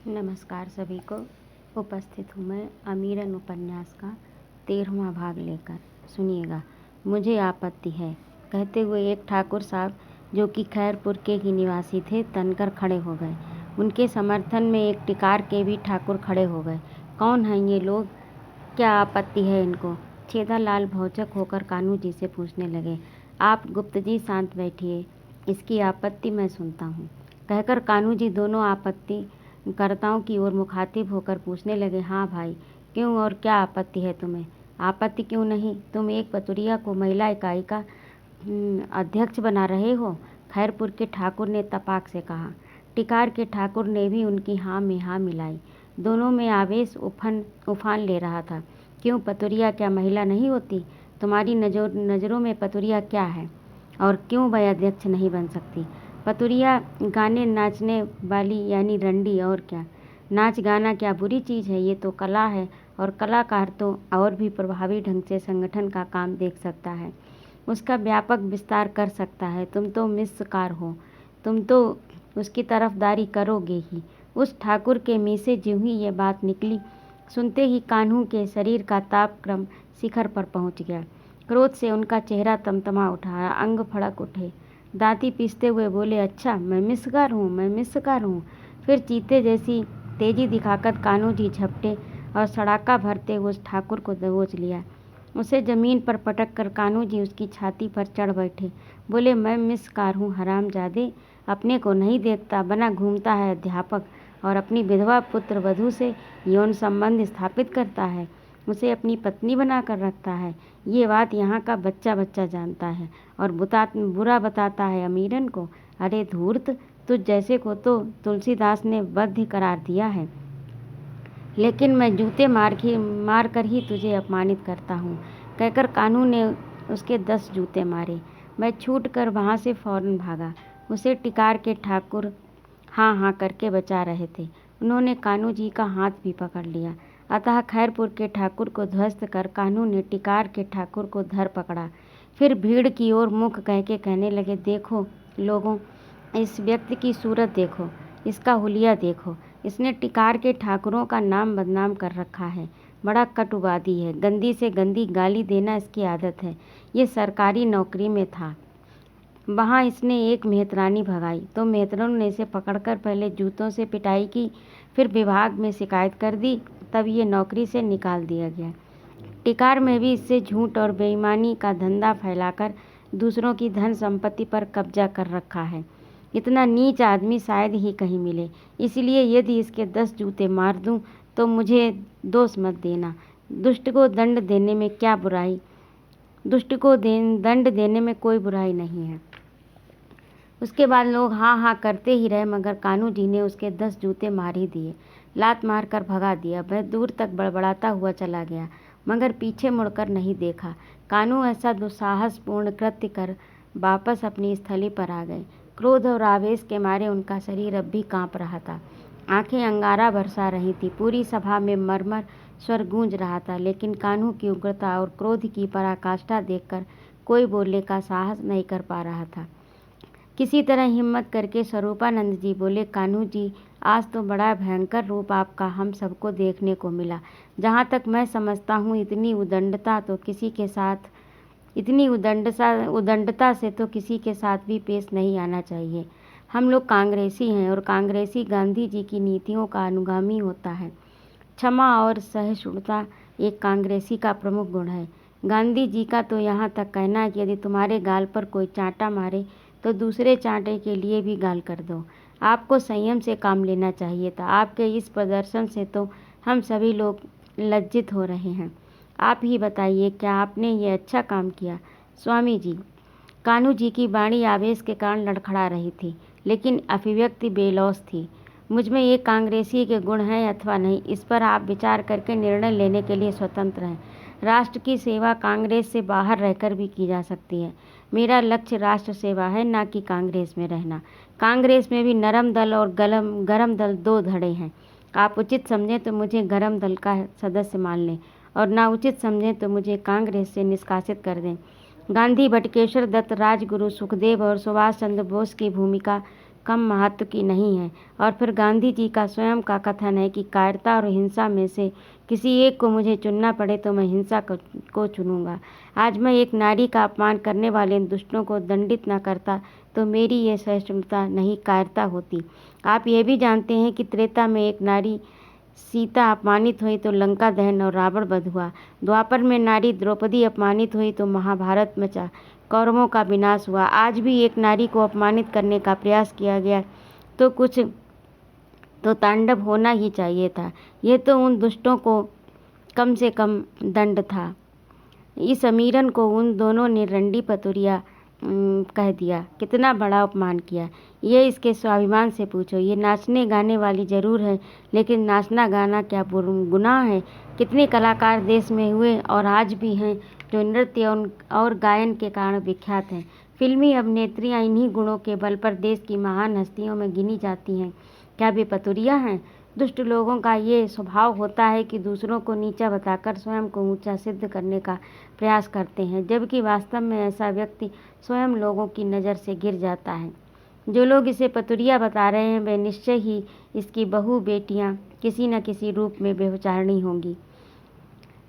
नमस्कार सभी को। उपस्थित हूँ मैं अमीरन उपन्यास का 13वां भाग लेकर। सुनिएगा। मुझे आपत्ति है, कहते हुए एक ठाकुर साहब जो कि खैरपुर के ही निवासी थे तनकर खड़े हो गए। उनके समर्थन में एक टिकार के भी ठाकुर खड़े हो गए। कौन हैं ये लोग? क्या आपत्ति है इनको? छेदालाल भौचक होकर कान्हू जी से पूछने लगे। आप गुप्त जी शांत बैठिए, इसकी आपत्ति मैं सुनता हूँ, कहकर कान्हू जी दोनों आपत्ति कर्ताओं की ओर मुखातिब होकर पूछने लगे। हाँ भाई, क्यों और क्या आपत्ति है तुम्हें? आपत्ति क्यों नहीं? तुम एक पतुरिया को महिला इकाई का अध्यक्ष बना रहे हो, खैरपुर के ठाकुर ने तपाक से कहा। टिकार के ठाकुर ने भी उनकी हाँ में हाँ मिलाई। दोनों में आवेश उफान ले रहा था। क्यों, पतुरिया क्या महिला नहीं होती? तुम्हारी नज़रों में पतुरिया क्या है और क्यों वह अध्यक्ष नहीं बन सकती? पतुरिया गाने नाचने वाली यानी रंडी, और क्या? नाच गाना क्या बुरी चीज़ है? ये तो कला है, और कलाकार तो और भी प्रभावी ढंग से संगठन का काम देख सकता है, उसका व्यापक विस्तार कर सकता है। तुम तो मिस्कार हो, तुम तो उसकी तरफदारी करोगे ही। उस ठाकुर के मुँह से ज्यों ही ये बात निकली, सुनते ही कान्हू के शरीर का तापक्रम शिखर पर पहुंच गया। क्रोध से उनका चेहरा तमतमा उठा, अंग फड़क उठे। दांती पीसते हुए बोले, अच्छा मैं मिस्कार हूँ, मैं मिस्कार हूँ। फिर चीते जैसी तेजी दिखाकर कान्हू जी झपटे और सड़ाका भरते हुए उस ठाकुर को दबोच लिया। उसे जमीन पर पटक कर कान्हू जी उसकी छाती पर चढ़ बैठे। बोले, मैं मिस्कार हूँ हरामजादे, अपने को नहीं देखता, बना घूमता है अध्यापक और अपनी विधवा पुत्र वधू से यौन संबंध स्थापित करता है, उसे अपनी पत्नी बनाकर रखता है। ये बात यहाँ का बच्चा बच्चा जानता है और बुरा बताता है अमीरन को। अरे धूर्त, तुझ जैसे को तो तुलसीदास ने बद्ध करार दिया है, लेकिन मैं जूते मार कर ही तुझे अपमानित करता हूँ, कहकर कान्हू ने उसके 10 जूते मारे। मैं छूट कर वहाँ से फौरन भागा। उसे टिकार के ठाकुर हाँ हाँ करके बचा रहे थे। उन्होंने कान्हू जी का हाथ भी पकड़ लिया। अतः खैरपुर के ठाकुर को ध्वस्त कर कान्हू ने टिकार के ठाकुर को धर पकड़ा। फिर भीड़ की ओर मुख कह के कहने लगे, देखो लोगों, इस व्यक्ति की सूरत देखो, इसका हुलिया देखो। इसने टिकार के ठाकुरों का नाम बदनाम कर रखा है। बड़ा कटुवादी है, गंदी से गंदी गाली देना इसकी आदत है। ये सरकारी नौकरी में था, वहाँ इसने एक मेहतरानी भगाई तो मेहतरों ने इसे पकड़कर पहले जूतों से पिटाई की, फिर विभाग में शिकायत कर दी, तब ये नौकरी से निकाल दिया गया। टिकार में भी इससे झूठ और बेईमानी का धंधा फैलाकर दूसरों की धन संपत्ति पर कब्जा कर रखा है। इतना नीच आदमी शायद ही कहीं मिले, इसलिए यदि इसके 10 जूते मार दूं तो मुझे दोष मत देना। दुष्ट को दंड देने में क्या बुराई दंड देने में कोई बुराई नहीं है। उसके बाद लोग हाँ हाँ करते ही रहे, मगर कान्हू जी ने उसके 10 जूते मार ही दिए, लात मार कर भगा दिया। वह दूर तक बड़बड़ाता हुआ चला गया, मगर पीछे मुड़कर नहीं देखा। कान्हू ऐसा दुस्साहसपूर्ण कृत्य कर वापस अपनी स्थली पर आ गए। क्रोध और आवेश के मारे उनका शरीर अब भी काँप रहा था, आंखें अंगारा बरसा रही थी। पूरी सभा में मरमर स्वर गूंज रहा था, लेकिन कान्हू की उग्रता और क्रोध की पराकाष्ठा देखकर कोई बोलने का साहस नहीं कर पा रहा था। किसी तरह हिम्मत करके स्वरूपानंद जी बोले, कान्हू जी, आज तो बड़ा भयंकर रूप आपका हम सबको देखने को मिला। जहाँ तक मैं समझता हूँ, इतनी उदंडता से तो किसी के साथ भी पेश नहीं आना चाहिए। हम लोग कांग्रेसी हैं और कांग्रेसी गांधी जी की नीतियों का अनुगामी होता है। क्षमा और सहिष्णुता एक कांग्रेसी का प्रमुख गुण है। गांधी जी का तो यहाँ तक कहना है कि यदि तुम्हारे गाल पर कोई चांटा मारे तो दूसरे चांटे के लिए भी गाल कर दो। आपको संयम से काम लेना चाहिए था। आपके इस प्रदर्शन से तो हम सभी लोग लज्जित हो रहे हैं। आप ही बताइए, क्या आपने ये अच्छा काम किया? स्वामी जी, कान्हू जी की वाणी आवेश के कारण लड़खड़ा रही थी, लेकिन अभिव्यक्ति बेलौस थी। मुझ में एक कांग्रेसी के गुण हैं अथवा नहीं, इस पर आप विचार करके निर्णय लेने के लिए स्वतंत्र हैं। राष्ट्र की सेवा कांग्रेस से बाहर रहकर भी की जा सकती है। मेरा लक्ष्य राष्ट्र सेवा है, ना कि कांग्रेस में रहना। कांग्रेस में भी नरम दल और गरम दल 2 धड़े हैं। आप उचित समझें तो मुझे गरम दल का सदस्य मान लें, और ना उचित समझें तो मुझे कांग्रेस से निष्कासित कर दें। गांधी, बटुकेश्वर दत्त, राजगुरु, सुखदेव और सुभाष चंद्र बोस की भूमिका कम महत्व की नहीं है। और फिर गांधी जी का स्वयं का कथन है कि कायरता और हिंसा में से किसी एक को मुझे चुनना पड़े तो मैं हिंसा को चुनूंगा। आज मैं एक नारी का अपमान करने वाले इन दुष्टों को दंडित न करता तो मेरी ये सहिष्णुता नहीं कायरता होती। आप ये भी जानते हैं कि त्रेता में एक नारी सीता अपमानित हुई तो लंका दहन और रावण वध हुआ। द्वापर में नारी द्रौपदी अपमानित हुई तो महाभारत मचा, कौरवों का विनाश हुआ। आज भी एक नारी को अपमानित करने का प्रयास किया गया तो कुछ तो तांडव होना ही चाहिए था। ये तो उन दुष्टों को कम से कम दंड था। इस अमीरन को उन दोनों ने रंडी पतुरिया कह दिया। कितना बड़ा अपमान किया, ये इसके स्वाभिमान से पूछो। ये नाचने गाने वाली जरूर है, लेकिन नाचना गाना क्या गुनाह है? कितने कलाकार देश में हुए और आज भी हैं जो नृत्य और गायन के कारण विख्यात हैं। फिल्मी अभिनेत्रियां इन्हीं गुणों के बल पर देश की महान हस्तियों में गिनी जाती हैं। क्या वे पतुरिया हैं? दुष्ट लोगों का ये स्वभाव होता है कि दूसरों को नीचा बताकर स्वयं को ऊंचा सिद्ध करने का प्रयास करते हैं, जबकि वास्तव में ऐसा व्यक्ति स्वयं लोगों की नज़र से गिर जाता है। जो लोग इसे पतुरिया बता रहे हैं वे निश्चय ही इसकी बहू बेटियां किसी न किसी रूप में व्यभिचारिणी होंगी।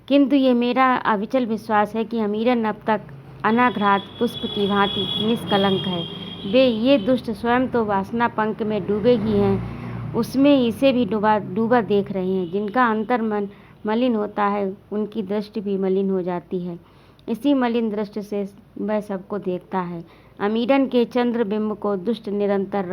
किंतु ये मेरा अविचल विश्वास है कि अमीरन अब तक अनाघ्रात पुष्प की भांति निष्कलंक है। वे ये दुष्ट स्वयं तो वासना पंख में डूबे ही हैं, उसमें इसे भी डूबा देख रहे हैं। जिनका अंतर मन मलिन होता है उनकी दृष्टि भी मलिन हो जाती है। इसी मलिन दृष्टि से वह सबको देखता है। अमीरन के चंद्रबिंब को दुष्ट निरंतर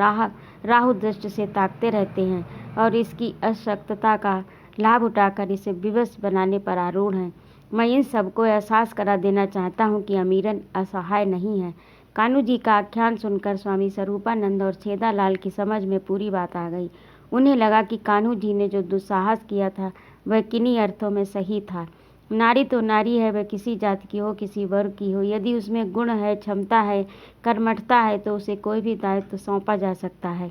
राहु दृष्टि से ताकते रहते हैं और इसकी अशक्तता का लाभ उठाकर इसे विवश बनाने पर आरूढ़ हैं। मैं इन सबको एहसास करा देना चाहता हूँ कि अमीरन असहाय नहीं है। कान्हू जी का आख्यान सुनकर स्वामी स्वरूपानंद और छेदालाल की समझ में पूरी बात आ गई। उन्हें लगा कि कान्हू जी ने जो दुस्साहस किया था वह किन्हीं अर्थों में सही था। नारी तो नारी है, वह किसी जाति की हो, किसी वर्ग की हो। यदि उसमें गुण है, क्षमता है, कर्मठता है तो उसे कोई भी दायित्व सौंपा जा सकता है।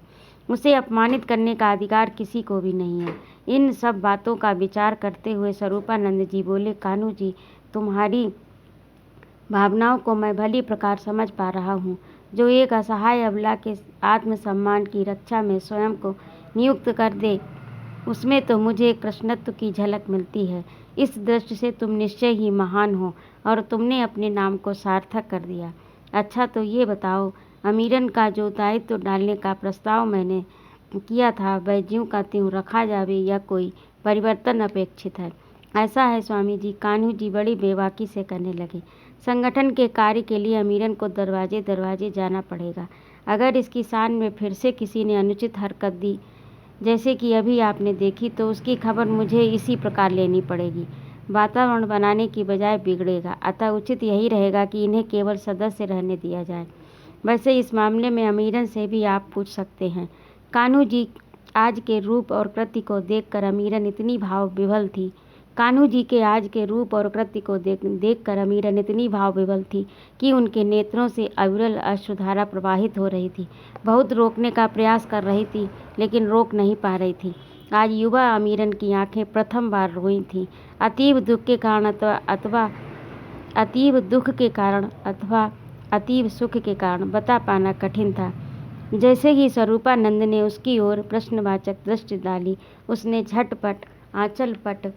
उसे अपमानित करने का अधिकार किसी को भी नहीं है। इन सब बातों का विचार करते हुए स्वरूपानंद जी बोले, कान्हू जी, तुम्हारी भावनाओं को मैं भली प्रकार समझ पा रहा हूँ। जो एक असहाय अबला के आत्मसम्मान की रक्षा में स्वयं को नियुक्त कर दे, उसमें तो मुझे एक कृष्णत्व की झलक मिलती है। इस दृष्टि से तुम निश्चय ही महान हो और तुमने अपने नाम को सार्थक कर दिया। अच्छा तो ये बताओ, अमीरन का जो दायित्व डालने का प्रस्ताव मैंने किया था वह ज्यों का त्यों रखा जावे या कोई परिवर्तन अपेक्षित है? ऐसा है स्वामी जी, कान्हू जी बड़ी बेबाकी से कहने लगे। संगठन के कार्य के लिए अमीरन को दरवाजे दरवाजे जाना पड़ेगा। अगर इसकी शान में फिर से किसी ने अनुचित हरकत दी, जैसे कि अभी आपने देखी, तो उसकी खबर मुझे इसी प्रकार लेनी पड़ेगी। वातावरण बनाने की बजाय बिगड़ेगा। अतः उचित यही रहेगा कि इन्हें केवल सदस्य रहने दिया जाए। वैसे इस मामले में अमीरन से भी आप पूछ सकते हैं। कान्हू जी आज के रूप और कृत्य को देखकर अमीरन इतनी भाव विभल थी कान्हू जी के आज के रूप और कृत्य को देखकर अमीरन इतनी भाव विभल थी कि उनके नेत्रों से अविरल अश्रुधारा प्रवाहित हो रही थी। बहुत रोकने का प्रयास कर रही थी लेकिन रोक नहीं पा रही थी। आज युवा अमीरन की आंखें प्रथम बार रोई थीं। अतीव दुख के कारण अथवा अतीव दुख के कारण अथवा अतीव सुख के कारण बता पाना कठिन था। जैसे ही स्वरूपानंद ने उसकी ओर प्रश्नवाचक दृष्टि डाली, उसने झटपट आंचल पट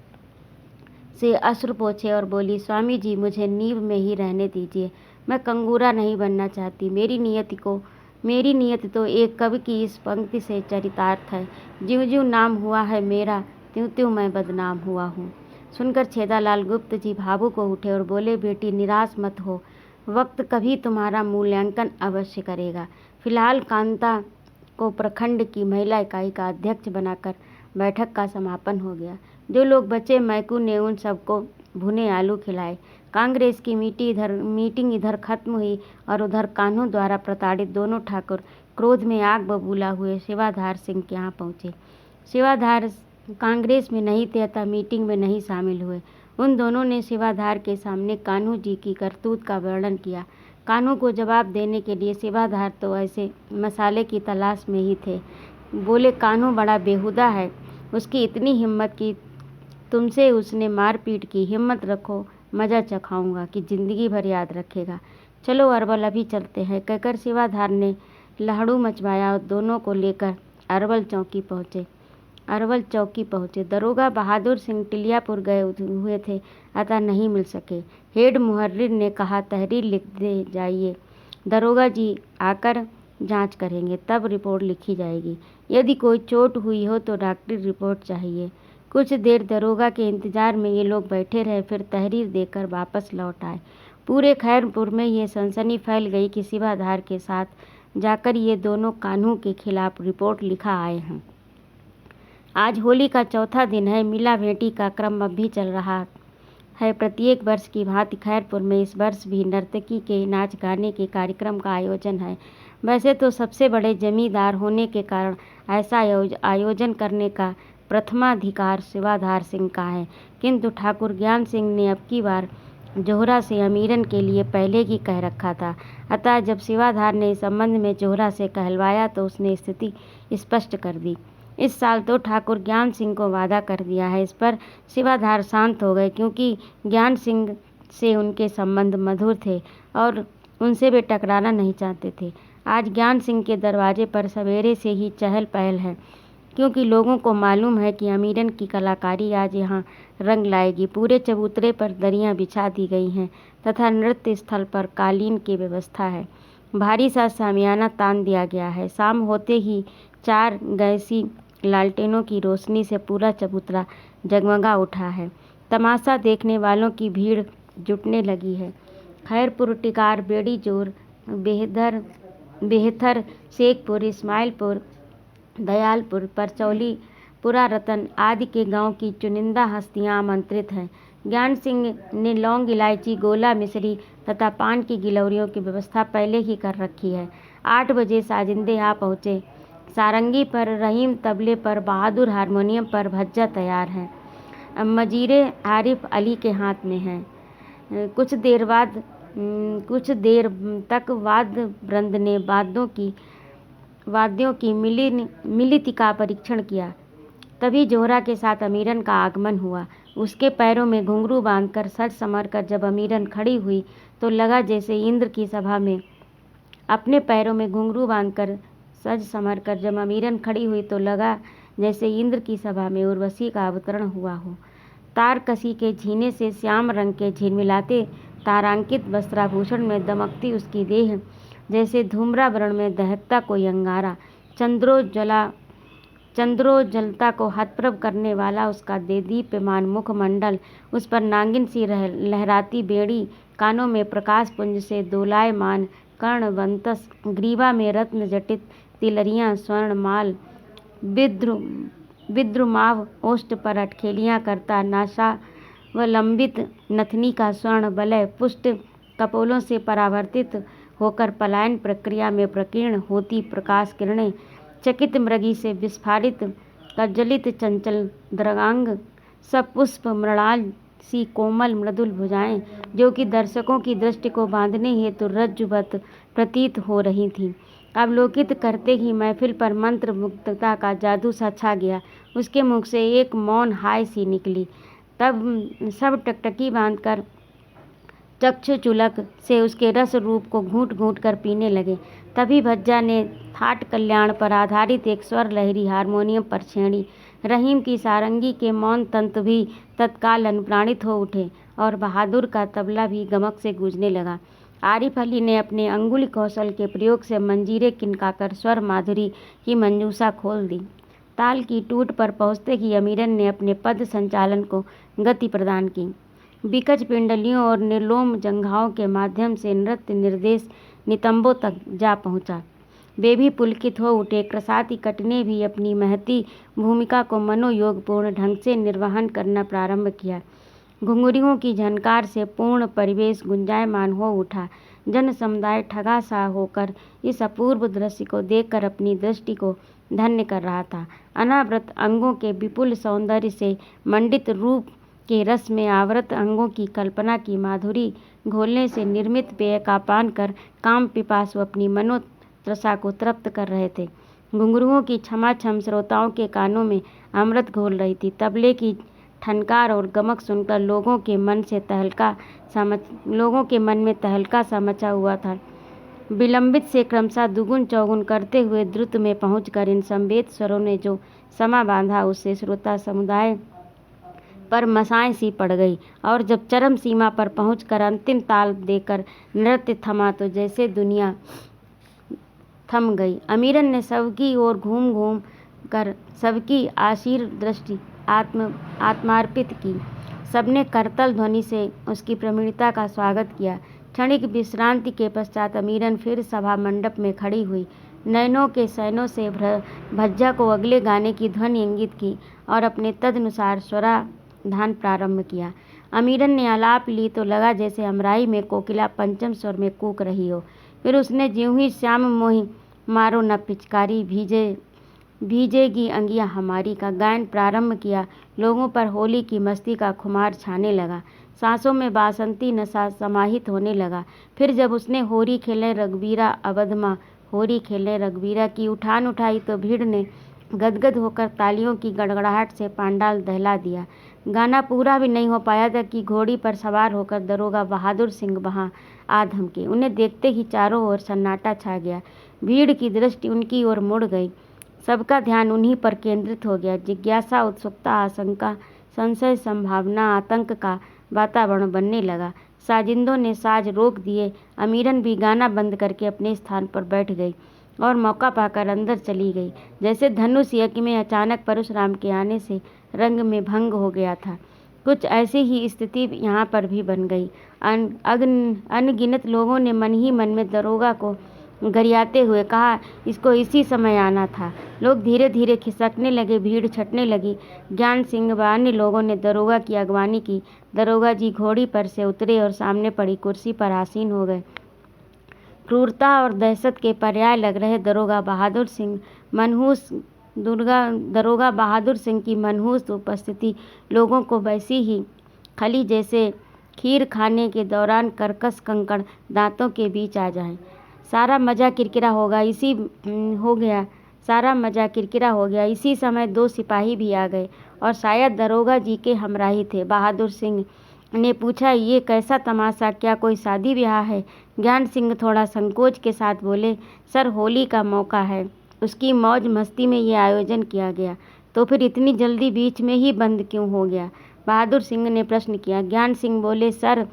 से अश्रु पोंछे और बोली, स्वामी जी, मुझे नींव में ही रहने दीजिए। मैं कंगूरा नहीं बनना चाहती। मेरी नियति तो एक कवि की इस पंक्ति से चरितार्थ है, ज्यों ज्यों नाम हुआ है मेरा, त्यों त्यों मैं बदनाम हुआ हूँ। सुनकर छेदालाल गुप्त जी भावुक हो उठे और बोले, बेटी निराश मत हो, वक्त कभी तुम्हारा मूल्यांकन अवश्य करेगा। फिलहाल कांता को प्रखंड की महिला इकाई का अध्यक्ष बनाकर बैठक का समापन हो गया। जो लोग बचे, मैकू ने उन सबको भुने आलू खिलाए। कांग्रेस की मीटिंग इधर खत्म हुई और उधर कान्हू द्वारा प्रताड़ित दोनों ठाकुर क्रोध में आग बबूला हुए सेवाधार सिंह के यहाँ पहुँचे। सेवाधार कांग्रेस में नहीं थे अतः मीटिंग में नहीं शामिल हुए। उन दोनों ने सेवाधार के सामने कान्हू जी की करतूत का वर्णन किया। कान्हू को जवाब देने के लिए सेवाधार तो ऐसे मसाले की तलाश में ही थे। बोले, कान्हू बड़ा बेहुदा है, उसकी इतनी हिम्मत कि तुमसे उसने मारपीट की। हिम्मत रखो, मज़ा चखाऊंगा कि ज़िंदगी भर याद रखेगा। चलो अरबल, अभी चलते हैं, कहकर सेवाधार ने लहड़ू मचवाया और दोनों को लेकर अरवल चौकी पहुँचे। दरोगा बहादुर सिंह टिलियापुर गए हुए थे, अतः नहीं मिल सके। हेड मुहर्रिर ने कहा, तहरीर लिख दे जाइए, दरोगा जी आकर जांच करेंगे, तब रिपोर्ट लिखी जाएगी। यदि कोई चोट हुई हो तो डॉक्टरी रिपोर्ट चाहिए। कुछ देर दरोगा के इंतजार में ये लोग बैठे रहे, फिर तहरीर देकर वापस लौट आए। पूरे खैरपुर में ये सनसनी फैल गई कि शिवाधार के साथ जाकर ये दोनों कान्हू के खिलाफ रिपोर्ट लिखा आए हैं। आज होली का चौथा दिन है। मिला भेंटी का क्रम अब भी चल रहा है। प्रत्येक वर्ष की भांति खैरपुर में इस वर्ष भी नर्तकी के नाच गाने के कार्यक्रम का आयोजन है। वैसे तो सबसे बड़े जमींदार होने के कारण ऐसा आयोजन करने का प्रथमाधिकार शिवाधार सिंह का है, किंतु ठाकुर ज्ञान सिंह ने अब की बार जोहरा से अमीरन के लिए पहले ही कह रखा था। अतः जब शिवाधार ने इस संबंध में जोहरा से कहलवाया तो उसने स्थिति स्पष्ट कर दी। इस साल तो ठाकुर ज्ञान सिंह को वादा कर दिया है। इस पर शिवाधार शांत हो गए, क्योंकि ज्ञान सिंह से उनके संबंध मधुर थे और उनसे वे टकराना नहीं चाहते थे। आज ज्ञान सिंह के दरवाजे पर सवेरे से ही चहल पहल है, क्योंकि लोगों को मालूम है कि अमीरन की कलाकारी आज यहाँ रंग लाएगी। पूरे चबूतरे पर दरियाँ बिछा दी गई हैं तथा नृत्य स्थल पर कालीन की व्यवस्था है। भारी सा शामियाना तान दिया गया है। शाम होते ही 4 गैसी लालटेनों की रोशनी से पूरा चबूतरा जगमगा उठा है। तमाशा देखने वालों की भीड़ जुटने लगी है। खैरपुर, टिकार, बेड़ी जोर, बेहतर, शेखपुर, इस्माइलपुर, दयालपुर, परचौली, पुरारतन आदि के गांव की चुनिंदा हस्तियां आमंत्रित हैं। ज्ञान सिंह ने लौंग, इलायची, गोला, मिश्री तथा पान की गिलौरियों की व्यवस्था पहले ही कर रखी है। 8 बजे साजिंदे आ पहुँचे। सारंगी पर रहीम, तबले पर बहादुर, हारमोनियम पर भज्जा तैयार हैं। मजीरे आरिफ अली के हाथ में हैं। कुछ देर तक वाद्य वृंद ने वाद्यों की मिलित का परीक्षण किया। तभी जोहरा के साथ अमीरन का आगमन हुआ। उसके पैरों में घुंघरू बांधकर सज संवर कर जब अमीरन खड़ी हुई तो लगा जैसे इंद्र की सभा में अपने पैरों में घुंघरू बांधकर सज संवर कर जब अमीरन खड़ी हुई तो लगा जैसे इंद्र की सभा में उर्वशी का अवतरण हुआ हो। तारकसी के झीने से श्याम रंग के झिलमिलाते तारांकित वस्त्राभूषण में दमकती उसकी देह जैसे धूम्रावरण में दहकता कोई अंगारा। चंद्रोज्जलता को हतप्रभ करने वाला उसका देदीप्यमान मुखमंडल, उस पर नागिन सी लहराती बेड़ी, कानों में प्रकाश पुंज से दोलायमान कर्णवंतस, ग्रीवा में रत्न जटित तिलरियां, स्वर्णमाल, विद्रुमाव ओष्ठ पर अटखेलियां करता नासावलंबित नथनी का स्वर्ण वलय पुष्ट कपोलों से परावर्तित होकर पलायन प्रक्रिया में प्रकीर्ण होती प्रकाश किरणें, चकित मृगी से विस्फारित कज्जलित चंचल द्रगांग, सपुष्प मृणाल सी कोमल मृदुल भुजाएं, जो कि दर्शकों की दृष्टि को बांधने हेतु रज्जुवत प्रतीत हो रही थीं, अवलोकित करते ही महफिल पर मंत्र मुग्धता का जादू सा छा गया। उसके मुख से एक मौन हाय सी निकली। तब सब टकटकी बांधकर चक्षुचुलक से उसके रस रूप को घूंट घूंट कर पीने लगे। तभी भज्जा ने थाट कल्याण पर आधारित एक स्वर लहरी हारमोनियम पर छेड़ी। रहीम की सारंगी के मौन तंत्र भी तत्काल अनुप्राणित हो उठे और बहादुर का तबला भी गमक से गूंजने लगा। आरिफ अली ने अपने अंगुली कौशल के प्रयोग से मंजीरे किनकाकर स्वर माधुरी की मंजूषा खोल दी। ताल की टूट पर पहुँचते ही अमीरन ने अपने पद संचालन को गति प्रदान की। बिकज पिंडलियों और निर्लोम जंघाओं के माध्यम से नृत्य निर्देश नितंबों तक जा पहुंचा। वे भी पुलकित हो उठे। क्रसाती कट ने भी अपनी महती भूमिका को मनोयोगपूर्ण ढंग से निर्वहन करना प्रारंभ किया। घुंघरुओं की झनकार से पूर्ण परिवेश गुंजायमान हो उठा। जन समुदाय ठगा सा होकर इस अपूर्व दृश्य को देखकर अपनी दृष्टि को धन्य कर रहा था। अनावृत अंगों के विपुल सौंदर्य से मंडित रूप के रस में आवृत अंगों की कल्पना की माधुरी घोलने से निर्मित पेय का पान कर काम पिपासु अपनी मनोत्रसा को तृप्त कर रहे थे। घुंघरुओं की छमाछम श्रोताओं के कानों में अमृत घोल रही थी। तबले की ठनकार और गमक सुनकर लोगों के मन में तहलका सा मचा हुआ था। विलंबित से क्रमशः दुगुन चौगुन करते हुए द्रुत में पहुंचकर इन संवेद स्वरों ने जो समा बांधा उससे श्रोता समुदाय पर मसाएं सी पड़ गई, और जब चरम सीमा पर पहुंचकर अंतिम ताल देकर नृत्य थमा तो जैसे दुनिया थम गई। अमीरन ने सबकी ओर घूम घूम कर सबकी आशीर दृष्टि आत्मार्पित की। सबने करतल ध्वनि से उसकी प्रवीणता का स्वागत किया। क्षणिक विश्रांति के पश्चात अमीरन फिर सभा मंडप में खड़ी हुई, नयनों के सैनों से भज्जा को अगले गाने की ध्वनि इंगित की और अपने तदनुसार स्वराधान प्रारंभ किया। अमीरन ने आलाप ली तो लगा जैसे अमराई में कोकिला पंचम स्वर में कूक रही हो। फिर उसने ज्यों ही श्याम मोही मारो न पिचकारी भीजेगी अंगियां हमारी का गायन प्रारंभ किया। लोगों पर होली की मस्ती का खुमार छाने लगा, सांसों में बासंती नशा समाहित होने लगा। फिर जब उसने होरी खेले रघुबीरा अवधमा होरी खेले रघुबीरा की उठान उठाई तो भीड़ ने गदगद होकर तालियों की गड़गड़ाहट से पांडाल दहला दिया। गाना पूरा भी नहीं हो पाया था कि घोड़ी पर सवार होकर दरोगा बहादुर सिंह वहां आ धमके। उन्हें देखते ही चारों ओर सन्नाटा छा गया। भीड़ की दृष्टि उनकी ओर मुड़ गई। सबका ध्यान उन्हीं पर केंद्रित हो गया। जिज्ञासा, उत्सुकता, आशंका, संशय, संभावना, आतंक का वातावरण बनने लगा। साजिंदों ने साज रोक दिए। अमीरन भी गाना बंद करके अपने स्थान पर बैठ गई और मौका पाकर अंदर चली गई, जैसे धनुष यज्ञ में अचानक परशुराम के आने से रंग में भंग हो गया था। कुछ ऐसी ही स्थिति यहाँ पर भी बन गई। अनगिनत लोगों ने मन ही मन में दरोगा को गरियाते हुए कहा, इसको इसी समय आना था। लोग धीरे धीरे खिसकने लगे, भीड़ छटने लगी। ज्ञान सिंह व अन्य लोगों ने दरोगा की अगवानी की। दरोगा जी घोड़ी पर से उतरे और सामने पड़ी कुर्सी पर आसीन हो गए। क्रूरता और दहशत के पर्याय लग रहे दरोगा बहादुर सिंह की मनहूस उपस्थिति लोगों को वैसी ही खली जैसे खीर खाने के दौरान कर्कश कंकड़ दांतों के बीच आ जाए। सारा मजा किरकिरा हो गया। इसी समय दो सिपाही भी आ गए और शायद दरोगा जी के हमराही थे। बहादुर सिंह ने पूछा, ये कैसा तमाशा, क्या कोई शादी ब्याह है? ज्ञान सिंह थोड़ा संकोच के साथ बोले, सर होली का मौका है, उसकी मौज मस्ती में ये आयोजन किया गया। तो फिर इतनी जल्दी बीच में ही बंद क्यों हो गया? बहादुर सिंह ने प्रश्न किया। ज्ञान सिंह बोले, सर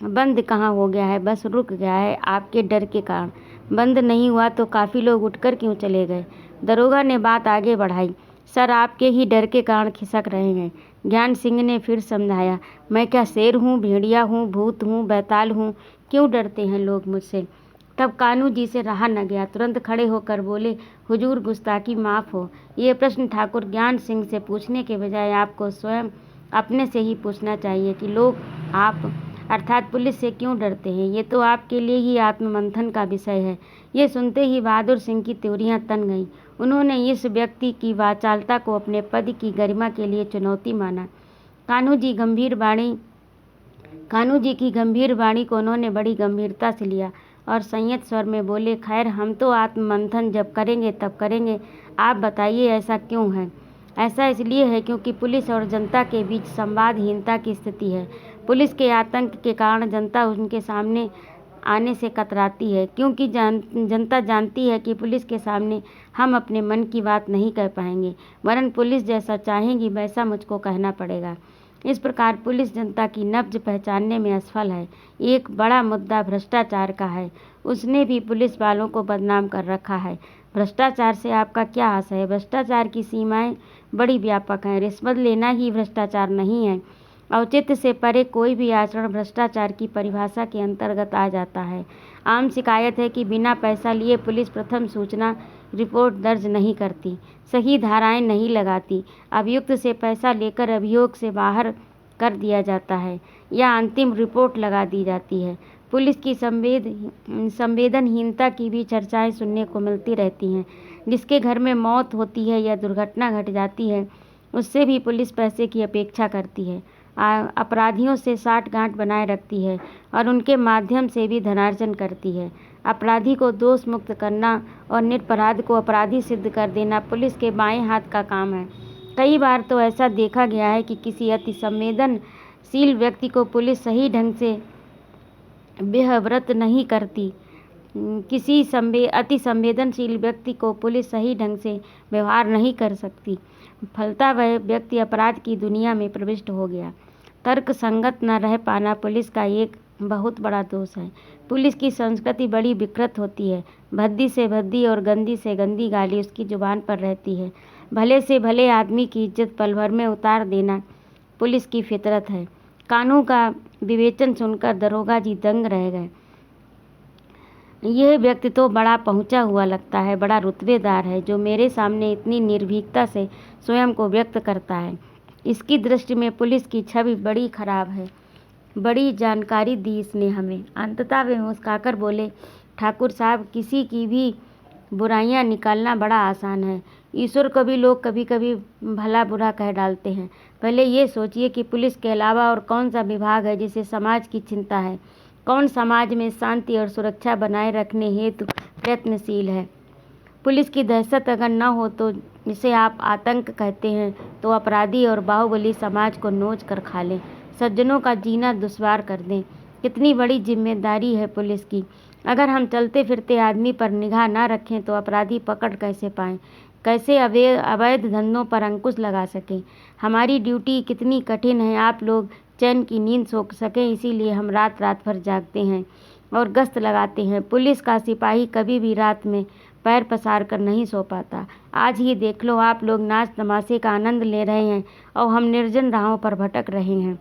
बंद कहाँ हो गया है, बस रुक गया है आपके डर के कारण। बंद नहीं हुआ तो काफ़ी लोग उठकर क्यों चले गए? दरोगा ने बात आगे बढ़ाई, सर आपके ही डर के कारण खिसक रहे हैं। ज्ञान सिंह ने फिर समझाया, मैं क्या शेर हूँ, भेड़िया हूँ, भूत हूँ, बैताल हूँ, क्यों डरते हैं लोग मुझसे? तब कान्हू जी से रहा न गया, तुरंत खड़े होकर बोले, हुजूर गुस्ताखी माफ़ हो। ये प्रश्न ठाकुर ज्ञान सिंह से पूछने के बजाय आपको स्वयं अपने से ही पूछना चाहिए कि लोग आप अर्थात पुलिस से क्यों डरते हैं। ये तो आपके लिए ही आत्ममंथन का विषय है। ये सुनते ही बहादुर सिंह की त्योरियां तन गईं। उन्होंने इस व्यक्ति की वाचालता को अपने पद की गरिमा के लिए चुनौती माना। कान्हू जी की गंभीर वाणी को उन्होंने बड़ी गंभीरता से लिया और संयत स्वर में बोले, खैर हम तो आत्ममंथन जब करेंगे तब करेंगे, आप बताइए ऐसा क्यों है? ऐसा इसलिए है क्योंकि पुलिस और जनता के बीच संवादहीनता की स्थिति है। पुलिस के आतंक के कारण जनता उनके सामने आने से कतराती है, क्योंकि जनता जानती है कि पुलिस के सामने हम अपने मन की बात नहीं कह पाएंगे, वरन पुलिस जैसा चाहेगी वैसा मुझको कहना पड़ेगा। इस प्रकार पुलिस जनता की नब्ज पहचानने में असफल है। एक बड़ा मुद्दा भ्रष्टाचार का है। उसने भी पुलिस वालों को बदनाम कर रखा है। भ्रष्टाचार से आपका क्या आशय है? भ्रष्टाचार की सीमाएं बड़ी व्यापक हैं। रिश्वत लेना ही भ्रष्टाचार नहीं है। औचित्य से परे कोई भी आचरण भ्रष्टाचार की परिभाषा के अंतर्गत आ जाता है। आम शिकायत है कि बिना पैसा लिए पुलिस प्रथम सूचना रिपोर्ट दर्ज नहीं करती, सही धाराएं नहीं लगाती, अभियुक्त से पैसा लेकर अभियोग से बाहर कर दिया जाता है या अंतिम रिपोर्ट लगा दी जाती है। पुलिस की संवेदनहीनता की भी चर्चाएं सुनने को मिलती रहती हैं। जिसके घर में मौत होती है या दुर्घटना घट जाती है, उससे भी पुलिस पैसे की अपेक्षा करती है, अपराधियों से साठगांठ बनाए रखती है और उनके माध्यम से भी धनार्जन करती है। अपराधी को दोष मुक्त करना और निरपराध को अपराधी सिद्ध कर देना पुलिस के बाएं हाथ का काम है। कई बार तो ऐसा देखा गया है कि किसी अति संवेदनशील व्यक्ति को पुलिस सही ढंग से व्यवहृत नहीं करती अति संवेदनशील व्यक्ति को पुलिस सही ढंग से व्यवहार नहीं कर सकती। फलतः वह व्यक्ति अपराध की दुनिया में प्रविष्ट हो गया। तर्क संगत न रह पाना पुलिस का एक बहुत बड़ा दोष है। पुलिस की संस्कृति बड़ी विकृत होती है। भद्दी से भद्दी और गंदी से गंदी गाली उसकी जुबान पर रहती है। भले से भले आदमी की इज्जत पल भर में उतार देना पुलिस की फितरत है। कानून का विवेचन सुनकर दरोगा जी दंग रह गए। यह व्यक्ति तो बड़ा पहुंचा हुआ लगता है, बड़ा रुतबेदार है, जो मेरे सामने इतनी निर्भीकता से स्वयं को व्यक्त करता है। इसकी दृष्टि में पुलिस की छवि बड़ी खराब है। बड़ी जानकारी दी इसने हमें। अंततः वे मुस्कुराकर बोले, ठाकुर साहब, किसी की भी बुराइयां निकालना बड़ा आसान है। ईश्वर को भी लोग कभी कभी भला बुरा कह डालते हैं। पहले ये सोचिए कि पुलिस के अलावा और कौन सा विभाग है जिसे समाज की चिंता है, कौन समाज में शांति और सुरक्षा बनाए रखने हेतु प्रयत्नशील है। पुलिस की दहशत अगर न हो तो जिसे आप आतंक कहते हैं, तो अपराधी और बाहुबली समाज को नोच कर खा लें, सज्जनों का जीना दुश्वार कर दें। कितनी बड़ी जिम्मेदारी है पुलिस की। अगर हम चलते फिरते आदमी पर निगाह न रखें तो अपराधी पकड़ कैसे पाएं, कैसे अवैध धंधों पर अंकुश लगा सकें। हमारी ड्यूटी कितनी कठिन है। आप लोग चैन की नींद सो सकें, इसीलिए हम रात रात भर जागते हैं और गश्त लगाते हैं। पुलिस का सिपाही कभी भी रात में पैर पसार कर नहीं सो पाता। आज ही देख लो, आप लोग नाच तमाशे का आनंद ले रहे हैं और हम निर्जन राहों पर भटक रहे हैं।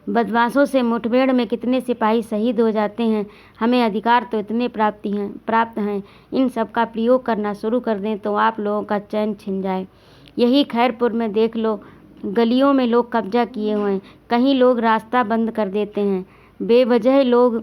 बदमाशों से मुठभेड़ में कितने सिपाही शहीद हो जाते हैं। हमें अधिकार तो इतने प्राप्त हैं। इन सब का प्रयोग करना शुरू कर दें तो आप लोगों का चैन छिन जाए। यही खैरपुर में देख लो, गलियों में लोग कब्जा किए हुए हैं। कहीं लोग रास्ता बंद कर देते हैं। बेवजह लोग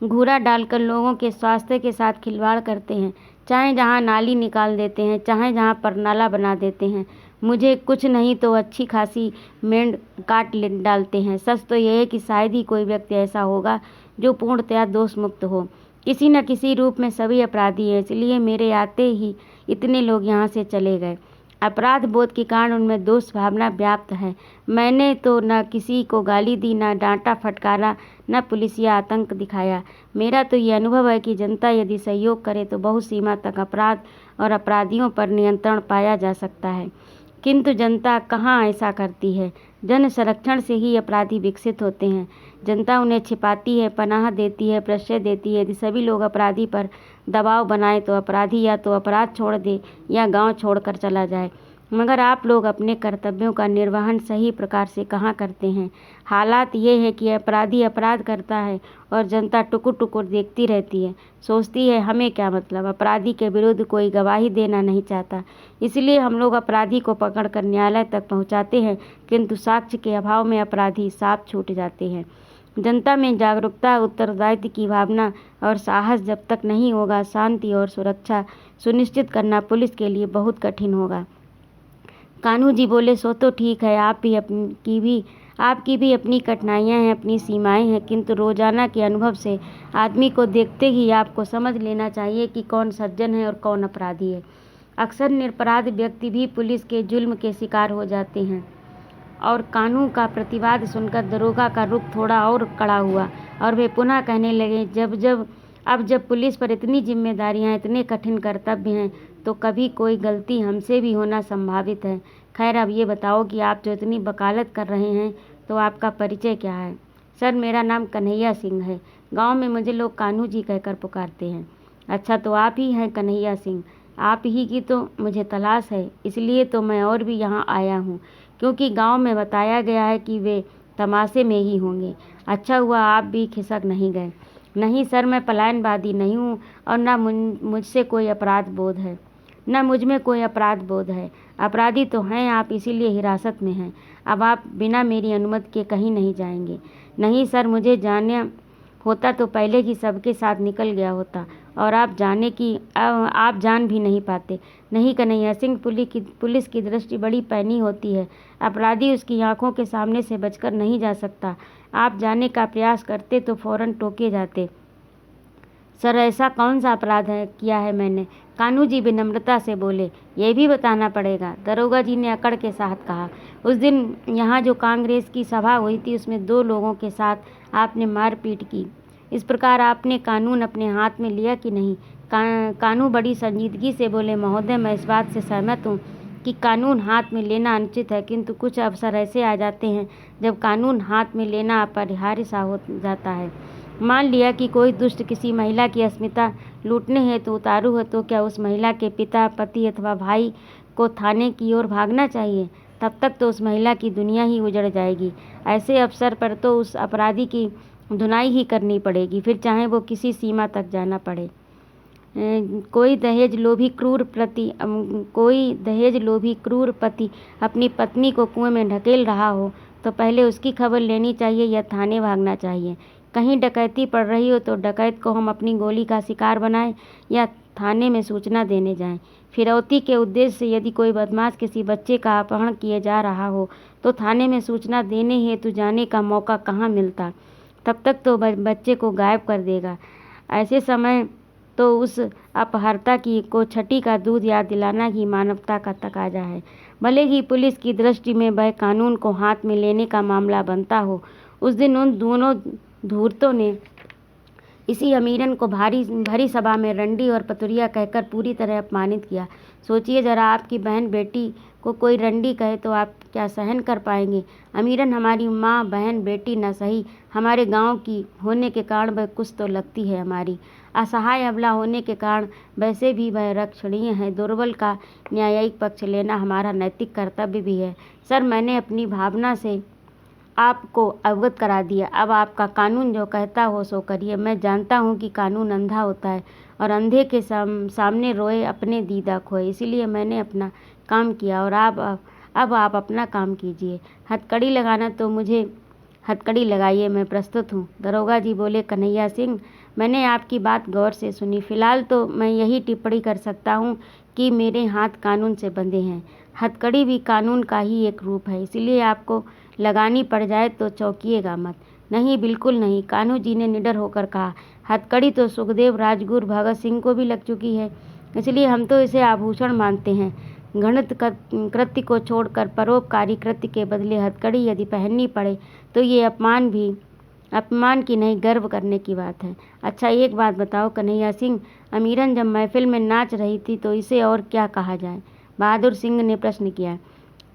घूरा डालकर लोगों के स्वास्थ्य के साथ खिलवाड़ करते हैं। चाहे जहाँ नाली निकाल देते हैं, चाहे जहाँ पर नाला बना देते हैं। मुझे कुछ नहीं तो अच्छी खासी मेंढ काट डालते हैं। सच तो यह है कि शायद ही कोई व्यक्ति ऐसा होगा जो पूर्णतया दोष मुक्त हो। किसी न किसी रूप में सभी अपराधी हैं, इसलिए मेरे आते ही इतने लोग यहाँ से चले गए। अपराध बोध के कारण उनमें दोष भावना व्याप्त है। मैंने तो न किसी को गाली दी, न डांटा फटकारा, न पुलिसिया आतंक दिखाया। मेरा तो ये अनुभव है कि जनता यदि सहयोग करे तो बहुत सीमा तक अपराध और अपराधियों पर नियंत्रण पाया जा सकता है। किंतु जनता कहाँ ऐसा करती है। जन संरक्षण से ही अपराधी विकसित होते हैं। जनता उन्हें छिपाती है, पनाह देती है, प्रश्रय देती है। यदि सभी लोग अपराधी पर दबाव बनाए तो अपराधी या तो अपराध छोड़ दे या गांव छोड़कर चला जाए। मगर आप लोग अपने कर्तव्यों का निर्वहन सही प्रकार से कहाँ करते हैं। हालात ये है कि अपराधी अपराध करता है और जनता टुकुर टुकुर देखती रहती है, सोचती है हमें क्या मतलब। अपराधी के विरुद्ध कोई गवाही देना नहीं चाहता, इसलिए हम लोग अपराधी को पकड़कर न्यायालय तक पहुंचाते हैं, किंतु साक्ष्य के अभाव में अपराधी साफ छूट जाते हैं। जनता में जागरूकता, उत्तरदायित्व की भावना और साहस जब तक नहीं होगा, शांति और सुरक्षा सुनिश्चित करना पुलिस के लिए बहुत कठिन होगा। कान्हू जी बोले, सो तो ठीक है, आपकी भी अपनी कठिनाइयाँ हैं, अपनी सीमाएं हैं, किंतु रोजाना के अनुभव से आदमी को देखते ही आपको समझ लेना चाहिए कि कौन सज्जन है और कौन अपराधी है। अक्सर निरपराध व्यक्ति भी पुलिस के जुल्म के शिकार हो जाते हैं। और कान्हू का प्रतिवाद सुनकर दरोगा का रुख थोड़ा और कड़ा हुआ और वे पुनः कहने लगे, जब पुलिस पर इतनी जिम्मेदारियां, इतने कठिन कर्तव्य हैं, तो कभी कोई गलती हमसे भी होना संभावित है। खैर, अब ये बताओ कि आप जो इतनी वकालत कर रहे हैं, तो आपका परिचय क्या है। सर, मेरा नाम कन्हैया सिंह है। गांव में मुझे लोग कान्हू जी कहकर पुकारते हैं। अच्छा, तो आप ही हैं कन्हैया सिंह। आप ही की तो मुझे तलाश है, इसलिए तो मैं और भी यहाँ आया हूँ, क्योंकि गांव में बताया गया है कि वे तमाशे में ही होंगे। अच्छा हुआ आप भी खिसक नहीं गए। नहीं सर, मैं पलायनवादी नहीं हूँ और न मुझसे कोई अपराध बोध है, न मुझ में कोई अपराध बोध है। अपराधी तो हैं आप, इसीलिए हिरासत में हैं। अब आप बिना मेरी अनुमति के कहीं नहीं जाएंगे। नहीं सर, मुझे जाने होता तो पहले ही सबके साथ निकल गया होता, और आप जान भी नहीं पाते। नहीं कन्हैया सिंह, पुलिस की दृष्टि बड़ी पैनी होती है। अपराधी उसकी आंखों के सामने से बचकर नहीं जा सकता। आप जाने का प्रयास करते तो फौरन टोके जाते। सर, ऐसा कौन सा अपराध किया है मैंने। कान्हू जी विनम्रता से बोले, ये भी बताना पड़ेगा। दरोगा जी ने अकड़ के साथ कहा, उस दिन यहाँ जो कांग्रेस की सभा हुई थी, उसमें 2 लोगों के साथ आपने मारपीट की। इस प्रकार आपने कानून अपने हाथ में लिया कि नहीं? कानू बड़ी संजीदगी से बोले, महोदय, मैं इस बात से सहमत हूँ कि कानून हाथ में लेना अनुचित है, किंतु कुछ अवसर ऐसे आ जाते हैं जब कानून हाथ में लेना अपरिहार्य सा हो जाता है। मान लिया कि कोई दुष्ट किसी महिला की अस्मिता लूटने हेतु उतारू है, तो क्या उस महिला के पिता, पति अथवा भाई को थाने की ओर भागना चाहिए? तब तक तो उस महिला की दुनिया ही उजड़ जाएगी। ऐसे अवसर पर तो उस अपराधी की धुनाई ही करनी पड़ेगी, फिर चाहे वो किसी सीमा तक जाना पड़े। कोई दहेज लोभी क्रूर पति अपनी पत्नी को कुएं में ढकेल रहा हो तो पहले उसकी खबर लेनी चाहिए या थाने भागना चाहिए? कहीं डकैती पड़ रही हो तो डकैत को हम अपनी गोली का शिकार बनाएं या थाने में सूचना देने जाएं? फिरौती के उद्देश्य से यदि कोई बदमाश किसी बच्चे का अपहरण किए जा रहा हो तो थाने में सूचना देने हेतु जाने का मौका कहाँ मिलता? तब तक तो बच्चे को गायब कर देगा। ऐसे समय तो उस अपहर्ता को छठी का दूध याद दिलाना ही मानवता का तकाजा है। भले ही पुलिस की दृष्टि में वह कानून को हाथ में लेने का मामला बनता हो। उस दिन उन दोनों धूर्तों ने इसी अमीरन को भरी सभा में रंडी और पतुरिया कहकर पूरी तरह अपमानित किया। सोचिए जरा, आपकी बहन बेटी को कोई रंडी कहे तो आप क्या सहन कर पाएंगे? अमीरन हमारी माँ, बहन, बेटी न सही, हमारे गांव की होने के कारण वह कुछ तो लगती है हमारी। असहाय अबला होने के कारण वैसे भी वह रक्षणीय है। दुर्बल का न्यायिक पक्ष लेना हमारा नैतिक कर्तव्य भी है। सर, मैंने अपनी भावना से आपको अवगत करा दिया। अब आपका कानून जो कहता हो सो करिए। मैं जानता हूँ कि कानून अंधा होता है और अंधे के सामने रोए अपने दीदा खोए, इसीलिए मैंने अपना काम किया और अब आप अपना काम कीजिए। हथकड़ी लगाना तो मुझे हथकड़ी लगाइए, मैं प्रस्तुत हूँ। दरोगा जी बोले, कन्हैया सिंह, मैंने आपकी बात गौर से सुनी। फिलहाल तो मैं यही टिप्पणी कर सकता हूँ कि मेरे हाथ कानून से बंधे हैं। हथकड़ी भी कानून का ही एक रूप है, इसलिए आपको लगानी पड़ जाए तो चौंकिएगा मत। नहीं, बिल्कुल नहीं, कान्हू जी ने निडर होकर कहा। हथकड़ी तो सुखदेव, राजगुरु, भगत सिंह को भी लग चुकी है, इसलिए हम तो इसे आभूषण मानते हैं। घृणित कृत्य को छोड़कर परोपकारी कृत्य के बदले हथकड़ी यदि पहननी पड़े तो ये अपमान की नहीं, गर्व करने की बात है। अच्छा, एक बात बताओ कन्हैया सिंह, अमीरन जब महफिल में नाच रही थी तो इसे और क्या कहा जाए? बहादुर सिंह ने प्रश्न किया।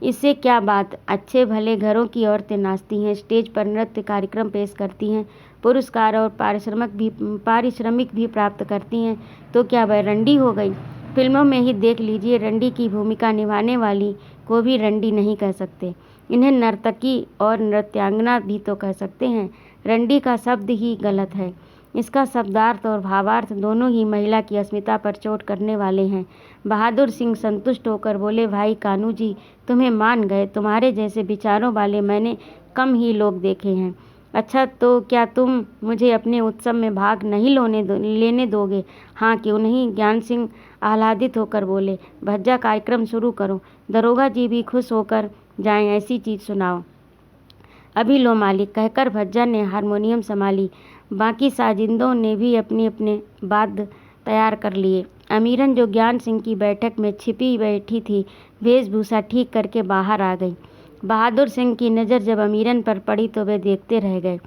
इससे क्या बात, अच्छे भले घरों की औरतें नाचती हैं, स्टेज पर नृत्य कार्यक्रम पेश करती हैं, पुरस्कार और पारिश्रमिक भी प्राप्त करती हैं, तो क्या वह रंडी हो गई? फिल्मों में ही देख लीजिए, रंडी की भूमिका निभाने वाली को भी रंडी नहीं कह सकते, इन्हें नर्तकी और नृत्यांगना भी तो कह सकते हैं। रंडी का शब्द ही गलत है, इसका शब्दार्थ और भावार्थ दोनों ही महिला की अस्मिता पर चोट करने वाले हैं। बहादुर सिंह संतुष्ट होकर बोले, भाई कानू जी, तुम्हें मान गए, तुम्हारे जैसे विचारों वाले मैंने कम ही लोग देखे हैं। अच्छा, तो क्या तुम मुझे अपने उत्सव में भाग नहीं लेने दोगे? हाँ, क्यों नहीं, ज्ञान सिंह आह्लादित होकर बोले। भज्जा, कार्यक्रम शुरू करो, दरोगा जी भी खुश होकर जाएं, ऐसी चीज़ सुनाओ। अभी लो मालिक, कहकर भज्जा ने हारमोनियम संभाली। बाकी साजिंदों ने भी अपने अपने वाद्य तैयार कर लिए। अमीरन, जो ज्ञान सिंह की बैठक में छिपी बैठी थी, वेशभूषा ठीक करके बाहर आ गई। बहादुर सिंह की नज़र जब अमीरन पर पड़ी तो वे देखते रह गए।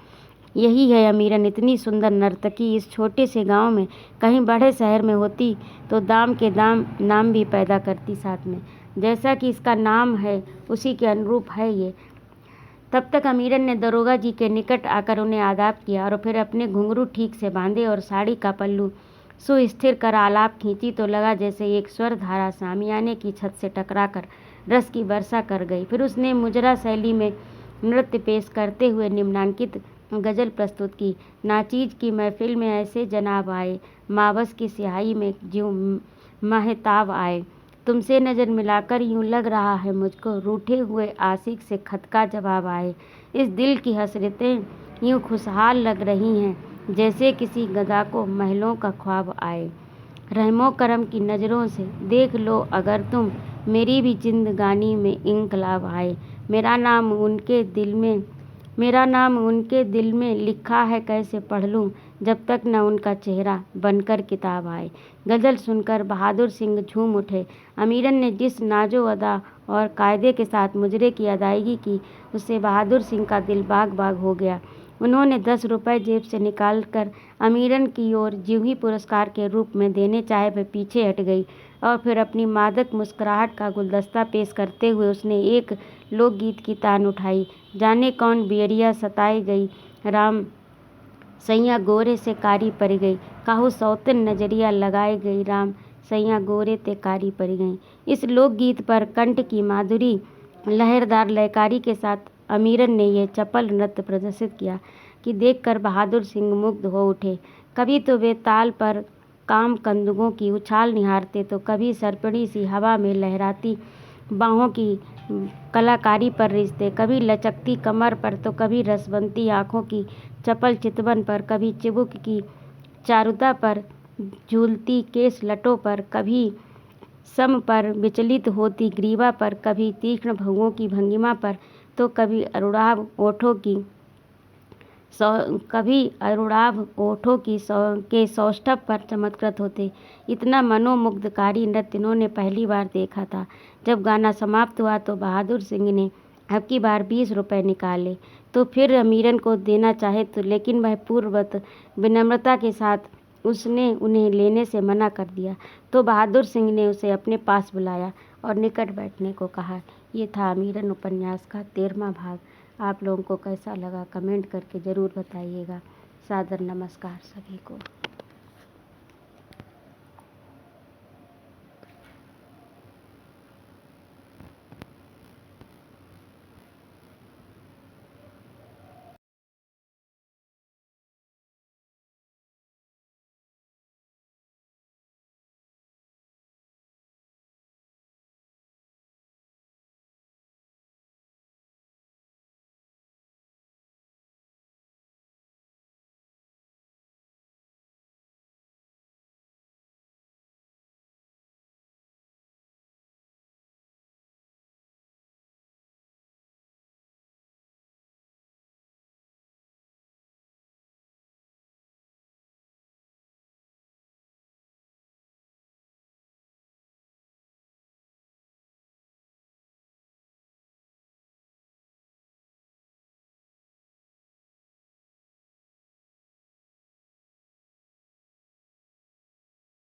यही है अमीरन, इतनी सुंदर नर्तकी इस छोटे से गांव में, कहीं बड़े शहर में होती तो दाम के दाम नाम भी पैदा करती साथ में। जैसा कि इसका नाम है उसी के अनुरूप है ये। तब तक अमीरन ने दरोगा जी के निकट आकर उन्हें आदाब किया और फिर अपने घुंघरू ठीक से बांधे और साड़ी का पल्लू सुस्थिर कर आलाप खींची तो लगा जैसे एक स्वर धारा सामियाने की छत से टकराकर रस की वर्षा कर गई। फिर उसने मुजरा शैली में नृत्य पेश करते हुए निम्नांकित गज़ल प्रस्तुत की। नाचीज की महफिल में ऐसे जनाब आए, मावस की स्याही में ज्यों महताब आए। तुमसे नज़र मिलाकर यूं लग रहा है मुझको, रूठे हुए आशिक से खत का जवाब आए। इस दिल की हसरतें यूं खुशहाल लग रही हैं जैसे किसी गदा को महलों का ख्वाब आए। रहमो करम की नज़रों से देख लो अगर तुम, मेरी भी जिंदगानी में इंकलाब आए। मेरा नाम उनके दिल में लिखा है, कैसे पढ़ लूँ जब तक न उनका चेहरा बनकर किताब आए। गज़ल सुनकर बहादुर सिंह झूम उठे। अमीरन ने जिस नाजो अदा और कायदे के साथ मुजरे की अदायगी की, उससे बहादुर सिंह का दिल बाग बाग हो गया। उन्होंने 10 रुपये जेब से निकालकर अमीरन की ओर ज्यों ही पुरस्कार के रूप में देने चाहे वह पीछे हट गई और फिर अपनी मादक मुस्कुराहट का गुलदस्ता पेश करते हुए उसने एक लोकगीत की तान उठाई। जाने कौन बेरिया सताई गई राम सैया गोरे से कारी पड़ गई, काहू सौतन नजरिया लगाई गई राम सैया गोरे ते कारी पड़ गई। इस लोकगीत पर कंठ की माधुरी लहरदार लयकारी के साथ अमीरन ने यह चपल नृत्य प्रदर्शित किया कि देखकर बहादुर सिंह मुग्ध हो उठे। कभी तो वे ताल पर काम कंदुकों की उछाल निहारते तो कभी सरपड़ी सी हवा में लहराती बाहों की कलाकारी पर रिश्ते, कभी लचकती कमर पर तो कभी रसवंती आँखों की चपल चितवन पर, कभी चिबुक की चारुता पर, झूलती केश लटों पर, कभी सम पर विचलित होती ग्रीवा पर, कभी तीक्ष्ण भुवों की भंगिमा पर, तो कभी अरुणाभ ओठों के सौष्ठव पर चमत्कृत होते। इतना मनोमुग्धकारी नृत्य इन्होंने पहली बार देखा था। जब गाना समाप्त हुआ तो बहादुर सिंह ने अब की बार 20 रुपये निकाले तो फिर अमीरन को देना चाहे तो, लेकिन वह पूर्ववत विनम्रता के साथ उसने उन्हें लेने से मना कर दिया। तो बहादुर सिंह ने उसे अपने पास बुलाया और निकट बैठने को कहा। ये था अमीरन उपन्यास का 13वां भाग। आप लोगों को कैसा लगा कमेंट करके ज़रूर बताइएगा। सादर नमस्कार सभी को।